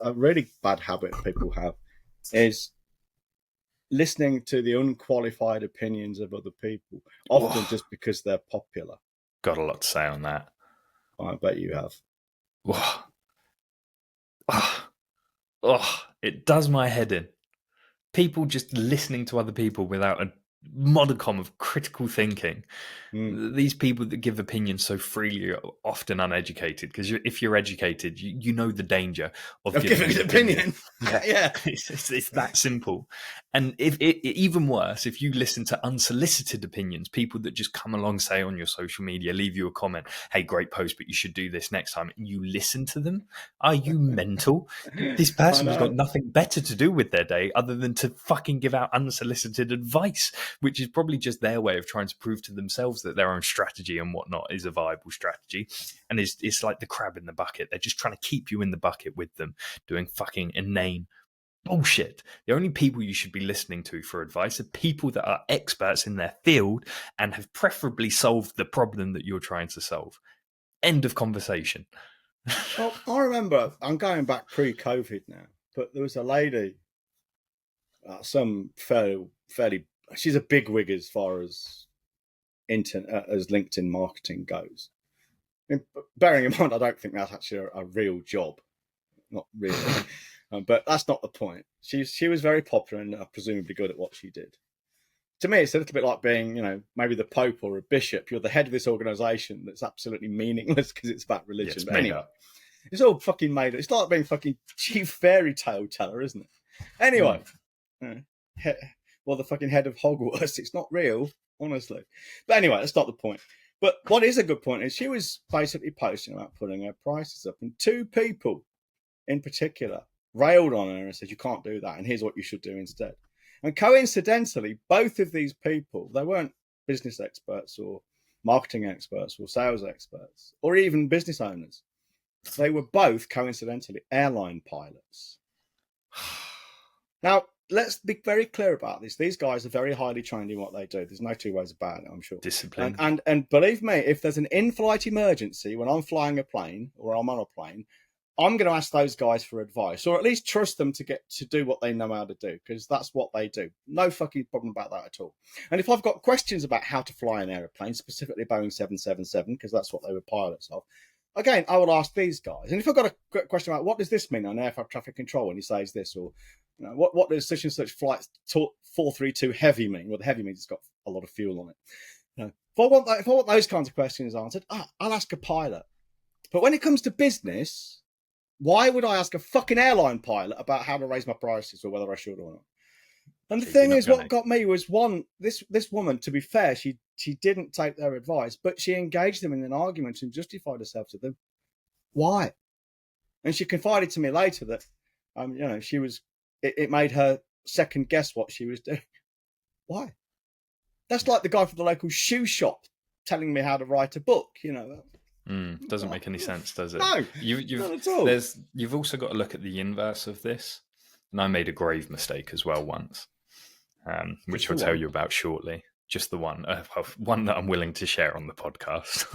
a really bad habit people have is listening to the unqualified opinions of other people, often just because they're popular. Got a lot to say on that. I bet you have. It does my head in. People just listening to other people without a modicum of critical thinking. These people that give opinions so freely are often uneducated, because if you're educated, you know the danger of giving an opinion. Yeah. It's that simple. And if even worse, if you listen to unsolicited opinions, people that just come along, say on your social media, leave you a comment, hey, great post, but you should do this next time, and you listen to them, are you mental? This person has got nothing better to do with their day other than to fucking give out unsolicited advice, which is probably just their way of trying to prove to themselves that their own strategy and whatnot is a viable strategy. And it's like the crab in the bucket. They're just trying to keep you in the bucket with them, doing fucking inane bullshit. The only people you should be listening to for advice are people that are experts in their field and have preferably solved the problem that you're trying to solve. End of conversation. Well, I remember, I'm going back pre-COVID now, but there was a lady, some fairly, she's a bigwig as far as as LinkedIn marketing goes. I mean, bearing in mind, I don't think that's actually a real job. Not really. But that's not the point. She was very popular and presumably good at what she did. To me, it's a little bit like being, maybe the Pope or a bishop. You're the head of this organization that's absolutely meaningless because it's about religion. Yes, but anyway, it's all fucking made up. It's like being fucking chief fairy tale teller, isn't it? Anyway, well, the fucking head of Hogwarts. It's not real, honestly. But anyway, that's not the point. But what is a good point is she was basically posting about putting her prices up, and two people in particular railed on her and said, you can't do that, and here's what you should do instead. And coincidentally, both of these people, they weren't business experts or marketing experts or sales experts or even business owners. They were both coincidentally airline pilots. Now, let's be very clear about this. These guys are very highly trained in what they do. There's no two ways about it, I'm sure. Discipline. And believe me, if there's an in-flight emergency when I'm flying a plane or I'm on a plane, I'm going to ask those guys for advice, or at least trust them to get to do what they know how to do, because that's what they do. No fucking problem about that at all. And if I've got questions about how to fly an airplane, specifically Boeing 777, because that's what they were pilots of, again, I will ask these guys. And if I've got a question about what does this mean on air traffic control when he says this, or what does such and such flight 432 heavy mean? Well, the heavy means it's got a lot of fuel on it. If I want those kinds of questions answered, I'll ask a pilot. But when it comes to business, why would I ask a fucking airline pilot about how to raise my prices or whether I should or not? And the thing is, what got me was this woman, to be fair, she didn't take their advice, but she engaged them in an argument and justified herself to them. Why? And she confided to me later that, it made her second guess what she was doing. Why? That's like the guy from the local shoe shop telling me how to write a book, Doesn't make any sense, does it? No, not at all. You've also got to look at the inverse of this. And I made a grave mistake as well once, which I'll tell you about shortly. Just the one that I'm willing to share on the podcast.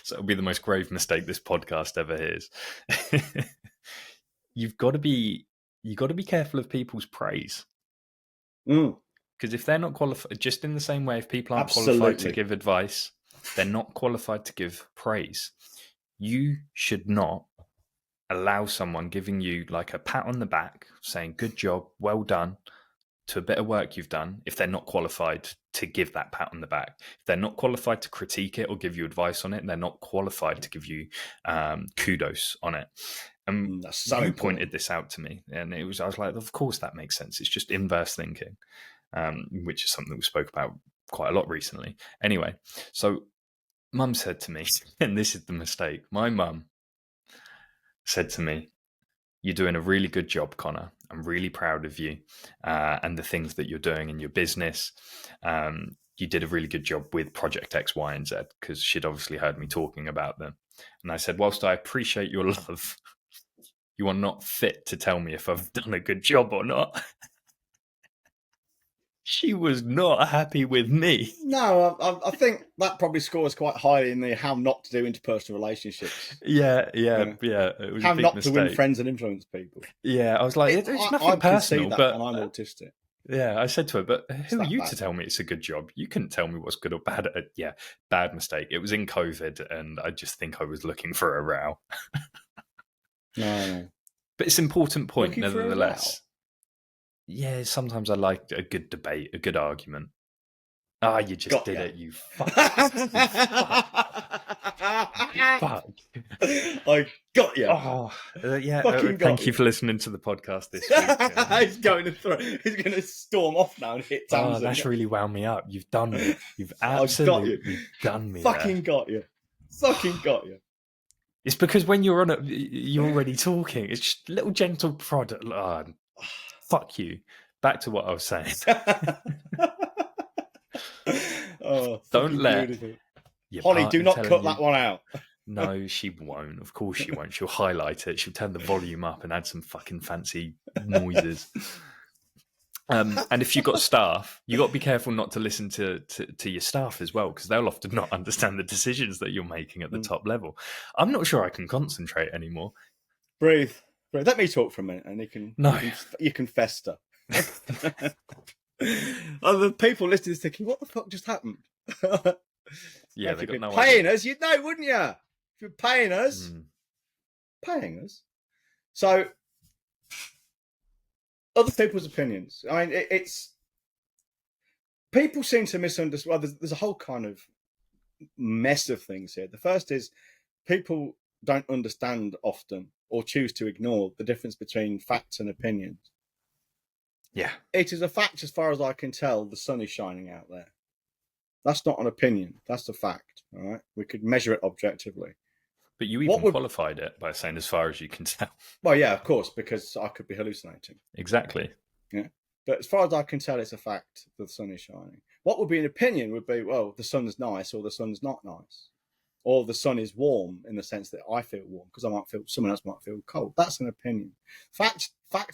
So it'll be the most grave mistake this podcast ever hears. You've got to be careful of people's praise. Because if they're not qualified, just in the same way, if people aren't qualified to give advice, they're not qualified to give praise. You should not allow someone giving you like a pat on the back, saying, good job, well done, to a bit of work you've done, if they're not qualified to give that pat on the back. If they're not qualified to critique it or give you advice on it, they're not qualified to give you kudos on it. And you pointed this out to me, and I was like, of course that makes sense. It's just inverse thinking, which is something we spoke about quite a lot recently. Anyway, so Mum said to me, and this is the mistake, my mum said to me, you're doing a really good job, Connor. I'm really proud of you and the things that you're doing in your business. You did a really good job with Project X, Y, and Z, because she'd obviously heard me talking about them. And I said, whilst I appreciate your love, you are not fit to tell me if I've done a good job or not. She was not happy with me. No, I think that probably scores quite highly in the how not to do interpersonal relationships. Yeah. It was how a big not mistake. to win friends and influence people. Yeah, I was like, it's nothing personal, that, but and I'm autistic. Yeah, I said to her, but who are you to tell me it's a good job? You couldn't tell me what's good or bad. Yeah, bad mistake. It was in COVID, and I just think I was looking for a row. No. But it's an important point, looking nevertheless. Yeah, sometimes I like a good debate, a good argument. Ah, you just did it, you fuck. Fuck. I got you. Oh, yeah. Thank you for listening to the podcast this week. He's going to storm off now and hit Tamsin. Oh, that's really wound me up. You've done me. You've absolutely done me. Fucking got you. Fucking got you. It's because when you're on it, you're already talking. It's just a little gentle prod. Oh, fuck you. Back to what I was saying. Don't let Holly, do not cut that one out. No, she won't. Of course she won't. She'll highlight it. She'll turn the volume up and add some fucking fancy noises. And if you've got staff, you got to be careful not to listen to your staff as well, because they'll often not understand the decisions that you're making at the top level. I'm not sure I can concentrate anymore. Breathe. Let me talk for a minute, and you can fester. Other people listening to this thinking, what the fuck just happened? Yeah, they got no paying idea. us, you'd know, wouldn't you? If you're paying us. So, other people's opinions. I mean, it's people seem to misunderstand. Well, there's a whole kind of mess of things here. The first is people don't understand often, or choose to ignore, the difference between facts and opinions. Yeah. It is a fact, as far as I can tell, the sun is shining out there. That's not an opinion. That's a fact. All right. We could measure it objectively. But you even qualified it by saying, as far as you can tell. Well, yeah, of course, because I could be hallucinating. Exactly. Yeah. But as far as I can tell, it's a fact that the sun is shining. What would be an opinion would be, well, the sun's nice or the sun's not nice. Or the sun is warm in the sense that I feel warm because someone else might feel cold. That's an opinion. Facts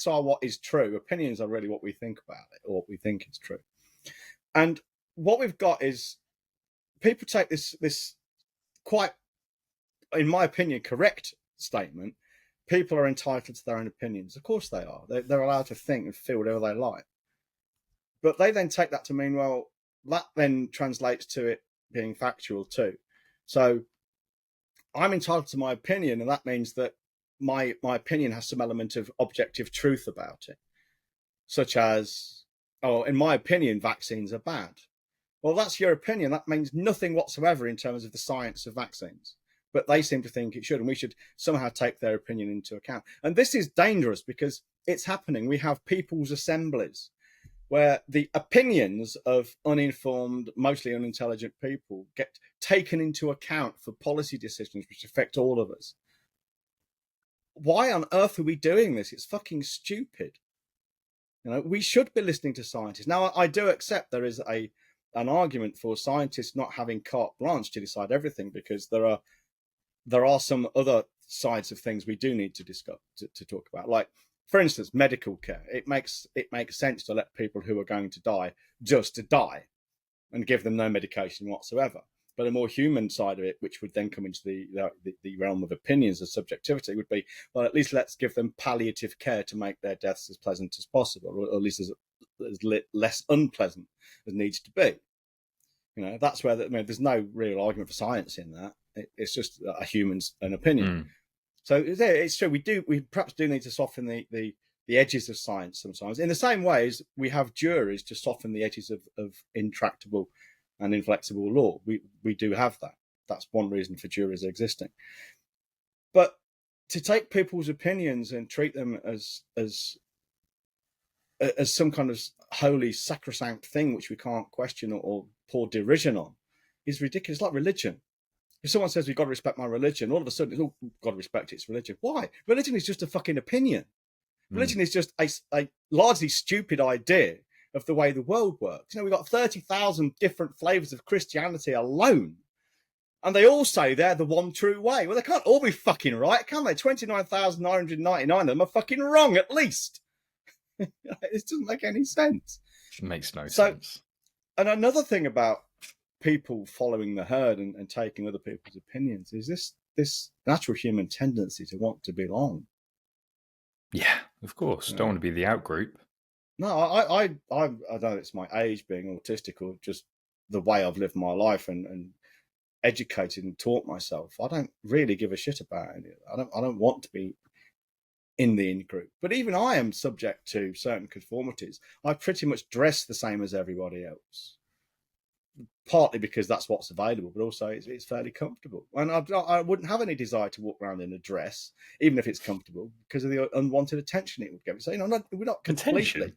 are what is true. Opinions are really what we think about it, or what we think is true. And what we've got is people take this quite, in my opinion, correct statement. People are entitled to their own opinions. Of course they are. They're allowed to think and feel whatever they like. But they then take that to mean, well, that then translates to it being factual too. So I'm entitled to my opinion, and that means that my opinion has some element of objective truth about it, such as, oh, in my opinion, vaccines are bad. Well, that's your opinion. That means nothing whatsoever in terms of the science of vaccines. But they seem to think it should, and we should somehow take their opinion into account. And this is dangerous because it's happening. We have people's assemblies where the opinions of uninformed, mostly unintelligent people get taken into account for policy decisions which affect all of us. Why on earth are we doing this? It's fucking stupid. We should be listening to scientists. Now, I do accept there is an argument for scientists not having carte blanche to decide everything, because there are some other sides of things we do need to discuss, to talk about. Like, for instance, medical care. It makes sense to let people who are going to die just to die and give them no medication whatsoever. But a more human side of it, which would then come into the realm of opinions and subjectivity, would be, well, at least let's give them palliative care to make their deaths as pleasant as possible, or at least as less unpleasant as needs to be. That's where there's no real argument for science in that. It's just a human's an opinion. So it's true. We perhaps do need to soften the edges of science sometimes. In the same way as we have juries to soften the edges of intractable and inflexible law. We do have that. That's one reason for juries existing. But to take people's opinions and treat them as some kind of holy sacrosanct thing which we can't question or pour derision on is ridiculous. It's like religion. If someone says we've got to respect my religion, all of a sudden it's all got to respect its religion. Why? Religion is just a fucking opinion. Religion is just a largely stupid idea of the way the world works. We've got 30,000 different flavors of Christianity alone. And they all say they're the one true way. Well, they can't all be fucking right, can they? 29,999 of them are fucking wrong, at least. It doesn't make any sense. It makes no sense. And another thing about people following the herd and taking other people's opinions is this natural human tendency to want to belong. Yeah, of course. Don't want to be the out group. No, I don't know, it's my age being autistic or just the way I've lived my life and educated and taught myself. I don't really give a shit about it. I don't want to be in the in group. But even I am subject to certain conformities. I pretty much dress the same as everybody else. Partly because that's what's available, but also it's fairly comfortable. And I wouldn't have any desire to walk around in a dress, even if it's comfortable, because of the unwanted attention it would give. So, we're not completely.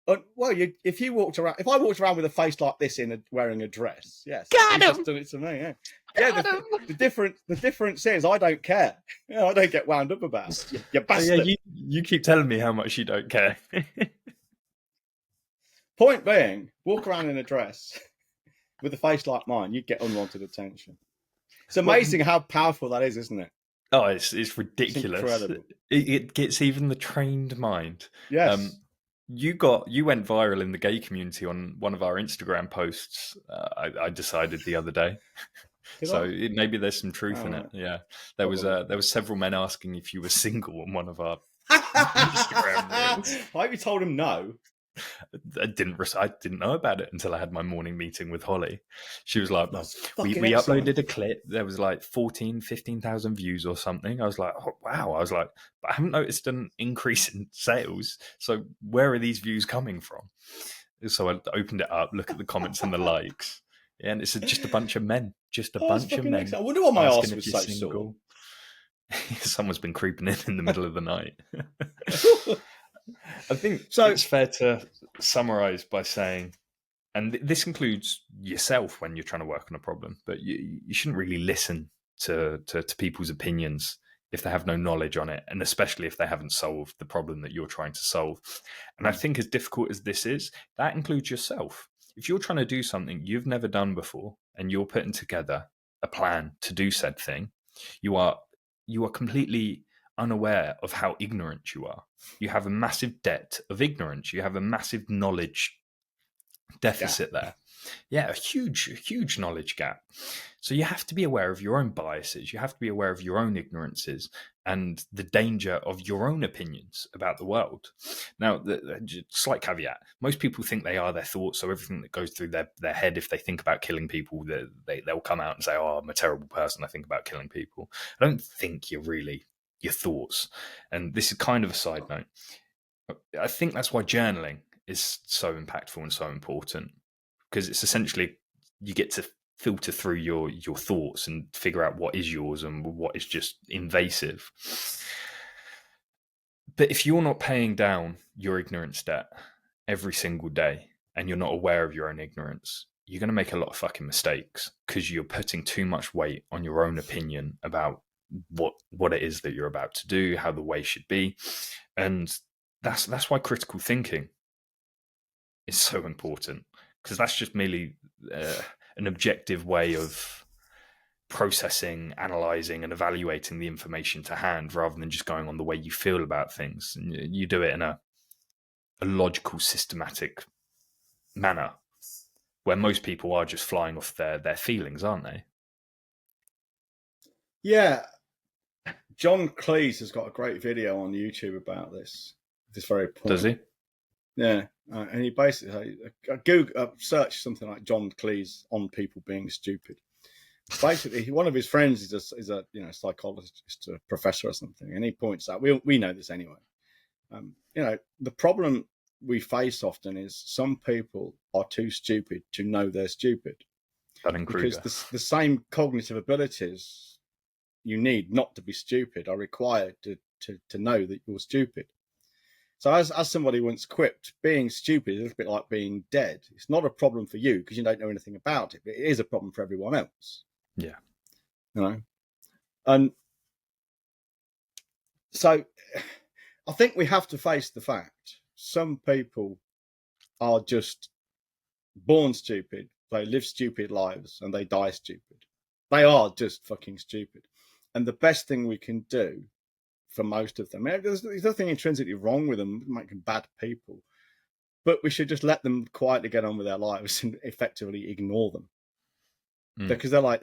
Well, if I walked around with a face like this wearing a dress, yes, just done it to me. Yeah, the difference is I don't care. I don't get wound up about it. You bastard. Yeah, you keep telling me how much you don't care. Point being, walk around in a dress with a face like mine, you'd get unwanted attention. It's amazing how powerful that is, isn't it? Oh, it's ridiculous. It's incredible. It gets even the trained mind. Yes. You went viral in the gay community on one of our Instagram posts. I decided the other day. Maybe there's some truth in it. Yeah, there was several men asking if you were single on one of our Instagram reels. Why have you told him no? I didn't know about it until I had my morning meeting with Holly. She was like, we uploaded a clip. There was like 15,000 views or something. I was like, oh, wow. I was like, but I haven't noticed an increase in sales. So where are these views coming from? So I opened it up, look at the comments and the likes. And it's just a bunch of men. Just a bunch of men. I wonder why my arse was so sore. Someone's been creeping in the middle of the night. I think it's fair to summarize by saying, and this includes yourself when you're trying to work on a problem, but you shouldn't really listen to people's opinions if they have no knowledge on it, and especially if they haven't solved the problem that you're trying to solve. And I think as difficult as this is, that includes yourself. If you're trying to do something you've never done before and you're putting together a plan to do said thing, you are completely unaware of how ignorant you are. You have a massive debt of ignorance. You have a massive knowledge deficit there. Yeah, a huge knowledge gap. So you have to be aware of your own biases. You have to be aware of your own ignorances and the danger of your own opinions about the world. Now, the slight caveat, most people think they are their thoughts, so everything that goes through their head, if they think about killing people, they'll come out and say, oh, I'm a terrible person, I think about killing people. I don't think you're really your thoughts. And this is kind of a side note. I think that's why journaling is so impactful and so important, because it's essentially you get to filter through your thoughts and figure out what is yours and what is just invasive. But if you're not paying down your ignorance debt every single day and you're not aware of your own ignorance, you're going to make a lot of fucking mistakes because you're putting too much weight on your own opinion about what it is that you're about to do, how the way should be. And that's why critical thinking is so important, because that's just merely an objective way of processing, analyzing, and evaluating the information to hand, rather than just going on the way you feel about things. And you do it in a logical, systematic manner, where most people are just flying off their feelings, aren't they? Yeah. John Cleese has got a great video on YouTube about this very point. Does he? Yeah, and he basically Google search something like John Cleese on people being stupid. Basically, one of his friends is a psychologist, a professor or something, and he points out, we know this anyway. The problem we face often is some people are too stupid to know they're stupid, because the same cognitive abilities you need not to be stupid are required to know that you're stupid. So as somebody once quipped, being stupid is a little bit like being dead. It's not a problem for you because you don't know anything about it, but it is a problem for everyone else. Yeah. And so I think we have to face the fact some people are just born stupid. They live stupid lives and they die stupid. They are just fucking stupid. And the best thing we can do for most of them, there's nothing intrinsically wrong with them making bad people, but we should just let them quietly get on with their lives and effectively ignore them. Because they're like,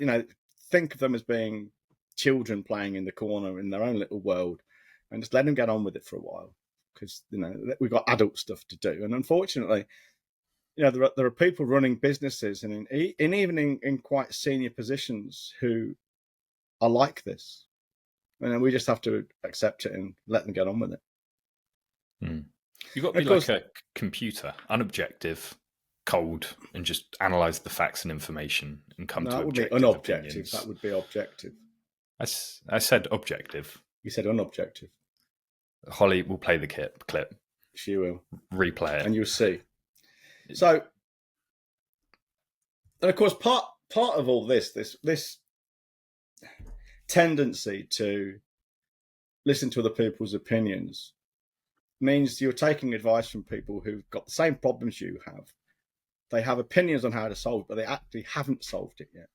think of them as being children playing in the corner in their own little world, and just let them get on with it for a while. Because we've got adult stuff to do, and unfortunately, there are people running businesses and even in quite senior positions who are like this, and we just have to accept it and let them get on with it. You've got to be like a computer, unobjective, cold, and just analyze the facts and information and come to objective opinions. That would be objective. I said objective. You said unobjective. Holly will play the clip. She will. Replay it. And you'll see. So, and of course, part of all this tendency to listen to other people's opinions means you're taking advice from people who've got the same problems you have. They have opinions on how to solve it, but they actually haven't solved it yet.